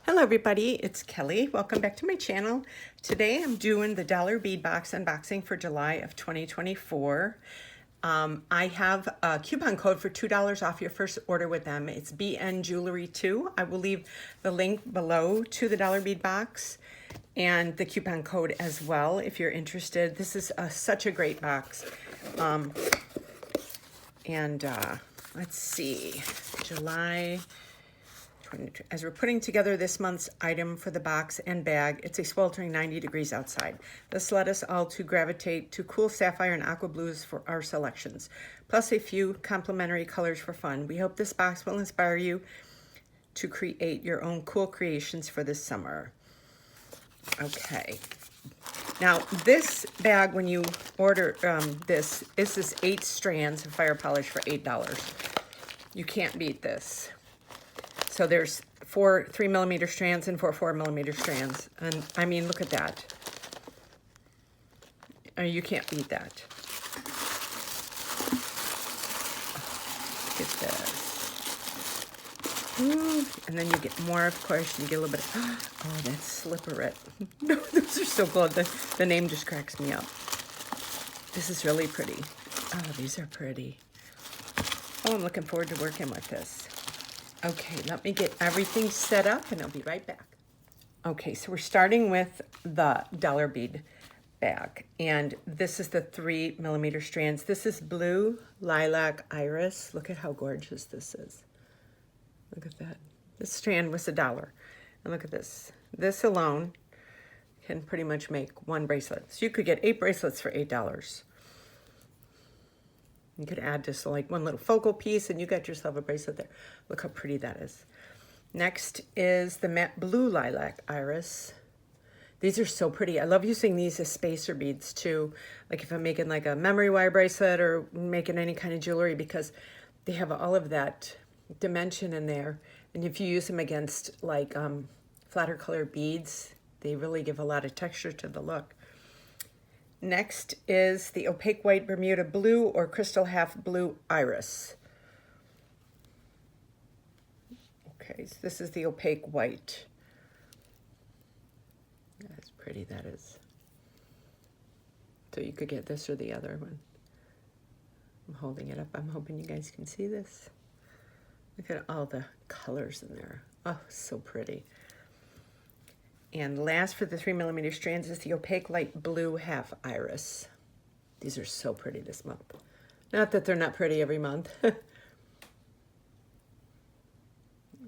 Hello everybody, it's Kelly. Welcome back to my channel. Today I'm doing the dollar bead box unboxing for July of 2024. I have a coupon code for $2 off your first order with them. It's BN Jewelry 2. I will leave the link below to the dollar bead box and the coupon code as well if you're interested. This is such a great box. Let's see, July. As we're putting together this month's item for the box and bag, it's a sweltering 90 degrees outside. This led us all to gravitate to cool sapphire and aqua blues for our selections, plus a few complementary colors for fun. We hope this box will inspire you to create your own cool creations for this summer. Okay. Now, this bag, when you order this 8 strands of fire polish for $8. You can't beat this. So there's 4 3mm strands and 4 4mm strands. And I mean, look at that. You can't beat that. Look at this. Ooh. And then you get more, of course, and you get a little bit of, oh, that's Slipperit. No, those are so cool. The name just cracks me up. This is really pretty. Oh, these are pretty. Oh, I'm looking forward to working with this. Okay, let me get everything set up and I'll be right back. Okay, so we're starting with the dollar bead bag. And this is the 3mm strands. This is blue, lilac, iris. Look at how gorgeous this is. Look at that. This strand was $1. And look at this. This alone can pretty much make 1 bracelet. So you could get 8 bracelets for $8. You could add just like 1 little focal piece and you got yourself a bracelet there. Look how pretty that is. Next is the matte blue lilac iris. These are so pretty. I love using these as spacer beads too. Like if I'm making like a memory wire bracelet or making any kind of jewelry, because they have all of that dimension in there. And if you use them against like flatter color beads, they really give a lot of texture to the look. Next is the opaque white Bermuda blue or crystal half blue iris. Okay, so this is the opaque white. That's pretty, that is. So you could get this or the other one. I'm holding it up. I'm hoping you guys can see this. Look at all the colors in there. Oh, so pretty. And last for the 3mm strands is the opaque light blue half iris. These are so pretty this month. Not that they're not pretty every month.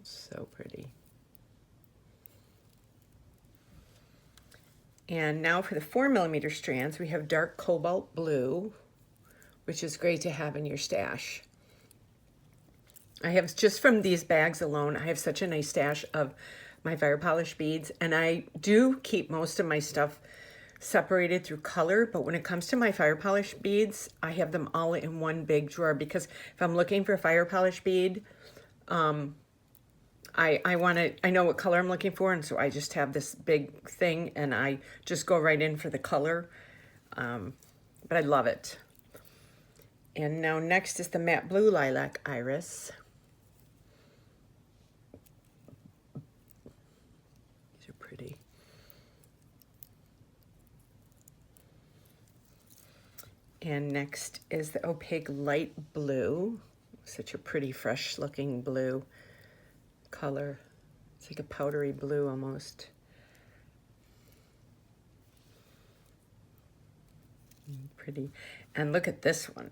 So pretty. And now for the 4mm strands, we have dark cobalt blue, which is great to have in your stash. I have, just from these bags alone, I have such a nice stash of my fire polish beads, and I do keep most of my stuff separated through color, but when it comes to my fire polish beads, I have them all in one big drawer, because if I'm looking for a fire polish bead, I know what color I'm looking for, and so I just have this big thing and I just go right in for the color, but I love it. And now next is the matte blue lilac iris. Pretty. And next is the opaque light blue. Such a pretty fresh looking blue color. It's like a powdery blue almost. Pretty. And look at this one.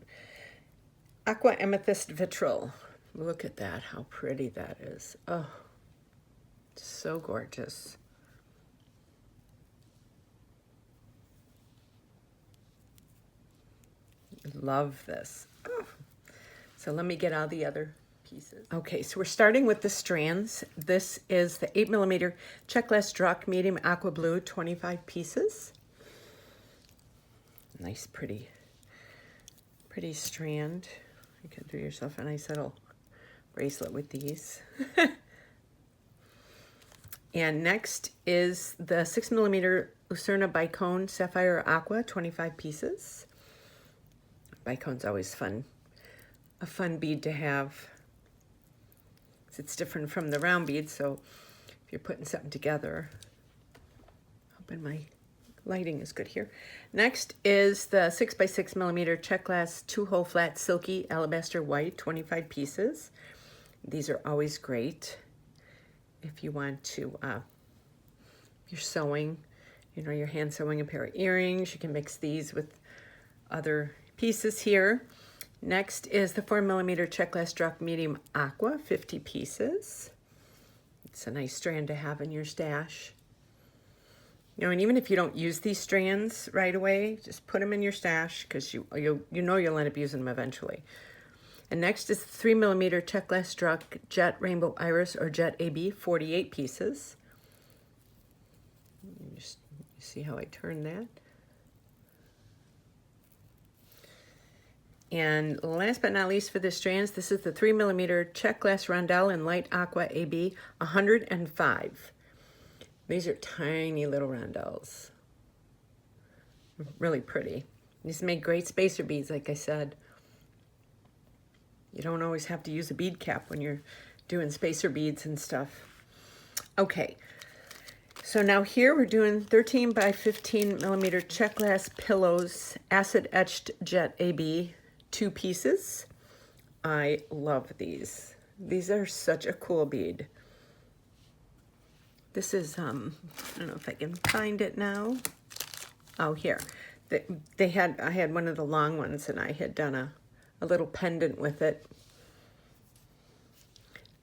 Aqua amethyst vitrol. Look at that, how pretty that is. Oh, so gorgeous. Love this. Oh. So let me get all the other pieces. Okay, so we're starting with the strands. This is the 8mm checklist Druck medium aqua blue, 25 pieces. Nice, pretty strand. You can do yourself a nice little bracelet with these. And next is the 6mm Lucerna Bicone Sapphire Aqua, 25 pieces. Bicone's always fun. A fun bead to have. It's different from the round bead, so if you're putting something together. Hoping my lighting is good here. Next is the 6x6mm check glass 2-hole flat silky alabaster white, 25 pieces. These are always great if you want to, you're sewing, you know, you're hand sewing a pair of earrings. You can mix these with other pieces here. Next is the 4mm check glass Druck medium aqua, 50 pieces. It's a nice strand to have in your stash. You know, and even if you don't use these strands right away, just put them in your stash because you know you'll end up using them eventually. And next is the 3mm check glass Druck Jet Rainbow Iris or Jet AB, 48 pieces. You see how I turn that? And last but not least for the strands, this is the 3mm check glass Rondelle in light aqua AB, 105. These are tiny little rondelles. Really pretty. These make great spacer beads, like I said. You don't always have to use a bead cap when you're doing spacer beads and stuff. Okay, so now here we're doing 13x15mm check glass pillows, acid etched Jet AB, 2 pieces. I love these. These are such a cool bead. This is, I don't know if I can find it now. Oh, here. I had one of the long ones, and I had done a little pendant with it.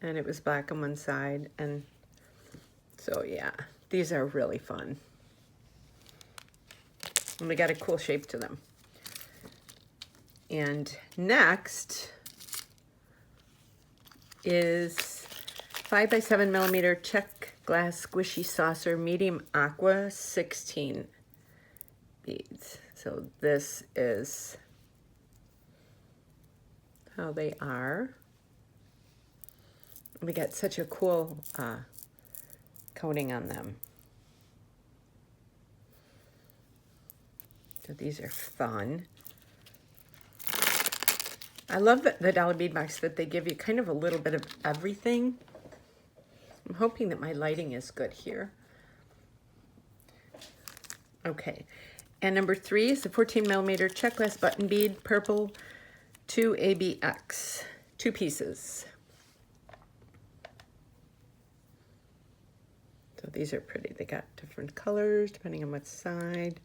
And it was black on one side. And so, yeah, these are really fun. And they got a cool shape to them. And next is 5x7mm check glass squishy saucer medium aqua, 16 beads. So this is how they are. We got such a cool coating on them. So these are fun. I love the dollar bead box that they give you kind of a little bit of everything. I'm hoping that my lighting is good here. Okay, and number 3 is the 14mm check glass button bead, purple 2ABX, 2 pieces. So these are pretty. They got different colors depending on what side.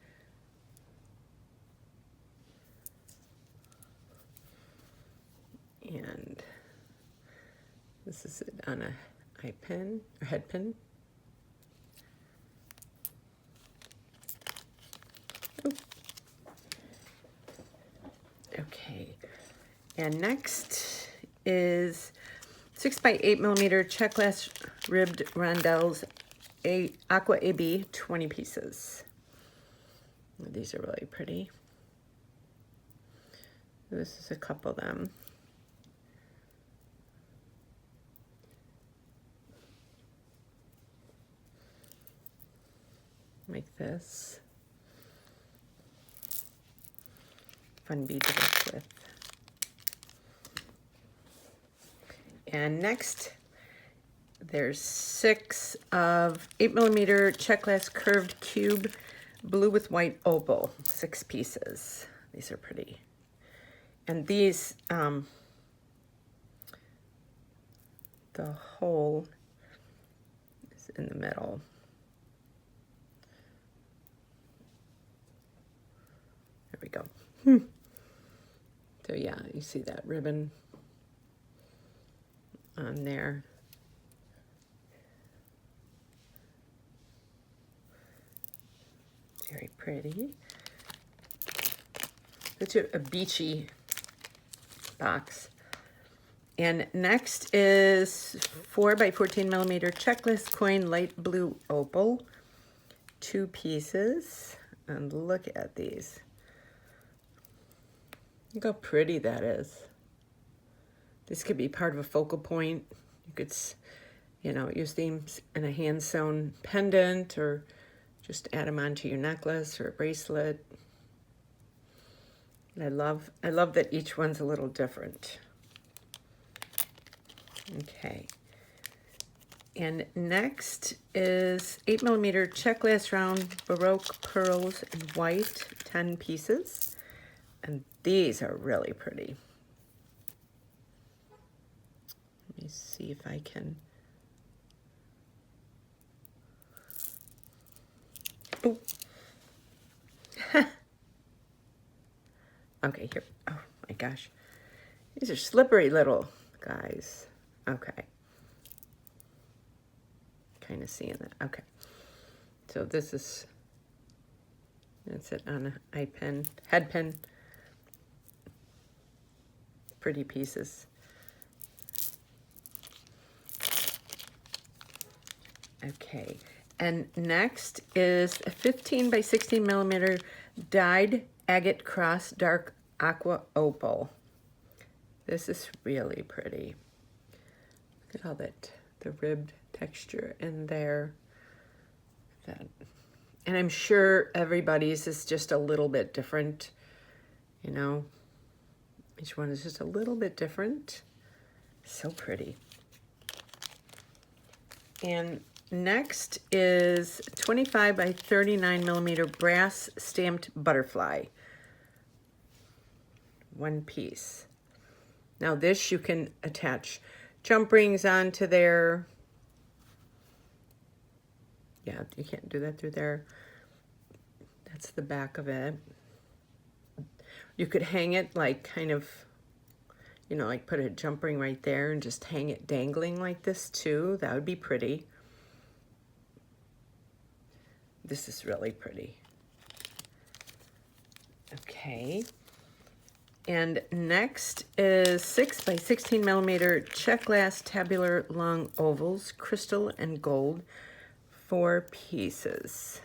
And this is it on a eye pin or head pin. Ooh. Okay, and next is 6x8mm check glass ribbed rondelles, aqua AB, 20 pieces. These are really pretty. This is a couple of them. Like this. Fun bead to work with. And next, there's 6 of 8mm check glass curved cube, blue with white opal, 6 pieces. These are pretty. And these, the hole is in the middle. There we go. So yeah, you see that ribbon on there. Very pretty. It's a beachy box. And next is 4x14mm checklist coin light blue opal, 2 pieces. And look at these. Look how pretty that is. This could be part of a focal point. You could, you know, use these in a hand-sewn pendant or just add them onto your necklace or a bracelet. I love that each one's a little different. Okay. And next is 8mm check glass round Baroque pearls in white, 10 pieces. And these are really pretty. Let me see if I can. Oh. Okay, here. Oh my gosh. These are slippery little guys. Okay. Kind of seeing that. Okay. So this is, that's it on an eye pin, head pin. Pretty pieces. Okay. And next is a 15 by 16mm dyed agate cross dark aqua opal. This is really pretty. Look at all that, the ribbed texture in there. That, and I'm sure everybody's is just a little bit different, you know. Each one is just a little bit different. So pretty. And next is 25 by 39mm brass stamped butterfly. One piece. Now this you can attach jump rings onto there. Yeah, you can't do that through there. That's the back of it. You could hang it like kind of, you know, like put a jump ring right there and just hang it dangling like this too. That would be pretty. This is really pretty. Okay. And next is 6 by 16mm check glass tabular long ovals, crystal and gold, 4 pieces.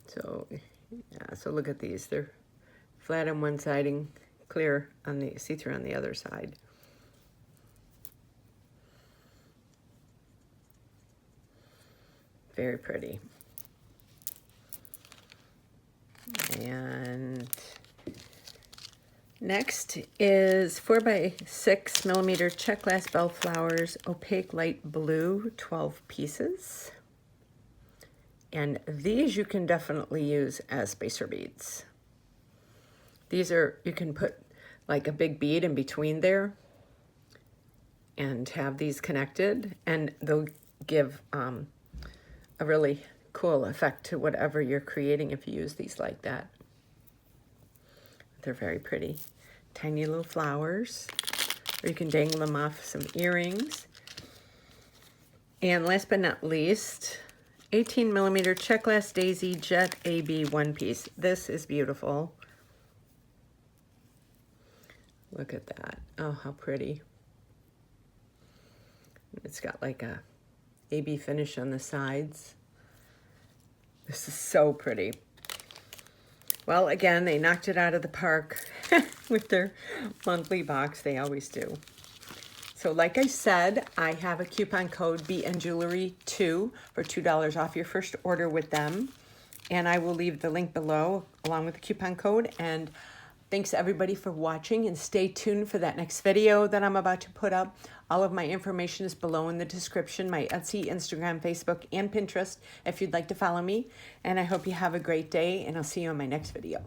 So, yeah, so look at these. They're flat on one side and clear on the, see-through on the other side. Very pretty. And next is 4 by 6mm check glass bellflowers, opaque light blue, 12 pieces. And these you can definitely use as spacer beads. These are, you can put like a big bead in between there and have these connected, and they'll give a really cool effect to whatever you're creating if you use these like that. They're very pretty. Tiny little flowers, or you can dangle them off some earrings. And last but not least, 18mm check glass daisy jet AB one piece. This is beautiful. Look at that. Oh, how pretty. It's got like a AB finish on the sides. This is so pretty. Well, again, they knocked it out of the park with their monthly box. They always do. So like I said, I have a coupon code BNJewelry2 for $2 off your first order with them. And I will leave the link below along with the coupon code. And thanks everybody for watching, and stay tuned for that next video that I'm about to put up. All of my information is below in the description, my Etsy, Instagram, Facebook, and Pinterest if you'd like to follow me. And I hope you have a great day, and I'll see you on my next video.